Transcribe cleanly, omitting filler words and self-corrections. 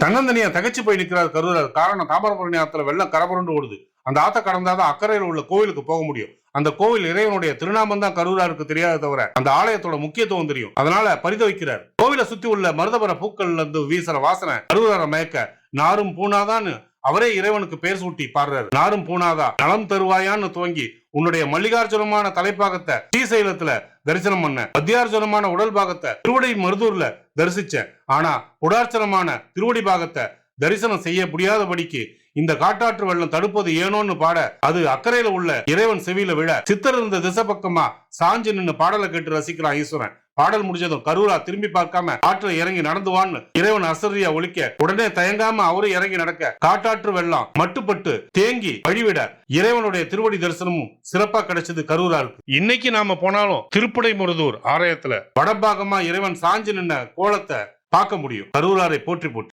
தன்னந்தனியா தகச்சு போய் நிற்கிறார் கரூரார். காரணம், தாமிரபரணி ஆத்துல வெள்ளம் கரபுரண்டு ஓடுது. அந்த ஆத்த கடந்தாதான் அக்கறையில் உள்ள கோவிலுக்கு போக முடியும். அந்த கோவில் இறைவனுடைய திருநாமம் தான் கரூராருக்கு தெரியாத தவிர அந்த ஆலயத்தோட முக்கியத்துவம் தெரியும். அதனால பரிதவிக்கிறார். கோவிலை சுத்தி உள்ள மருதபர பூக்கள்ல இருந்து வீசுற வாசனை கரூரார மயக்க நாரும் பூனாதான் அவரே இறைவனுக்கு பேர் சூட்டி பாடுறாரு. நாரும் பூனாதா நலம் தருவாயான்னு துவங்கி உன்னுடைய மல்லிகார்ஜுனமான தலைப்பாகத்தை ஸ்ரீசைலத்துல தரிசனம் பண்ண, மத்தியார்ஜுனமான உடல் பாகத்தை திருவடி மருதூர்ல தரிசிச்சேன். ஆனா புடார்ச்சனமான திருவடி பாகத்தை தரிசனம் செய்ய முடியாதபடிக்கு இந்த காட்டாற்று வெள்ளம் தடுப்பது ஏனோன்னு பாட, அது அக்கறையில உள்ள இறைவன் செவியில விழ, சித்தர் இருந்த திசை பக்கமா சாஞ்சு நின்று பாடலை கேட்டு ரசிக்கிறான் ஈஸ்வரன். பாடல் முடிஞ்சதும் கரூரா திரும்பி பார்க்காம ஆற்றில் இறங்கி நடந்துவான்னு இறைவன் அசரியா ஒலிக்க, உடனே தயங்காம அவரும் இறங்கி நடக்க, காட்டாற்று வெள்ளம் மட்டுப்பட்டு தேங்கி வழிவிட இறைவனுடைய திருவடி தரிசனமும் சிறப்பா கிடைச்சது கரூராருக்கு. இன்னைக்கு நாம போனாலும் திருப்படைமுருதூர் ஆலயத்துல வடபாகமா இறைவன் சாஞ்சு நின்ன கோலத்தை பார்க்க முடியும். கரூராரை போற்றி போற்றி.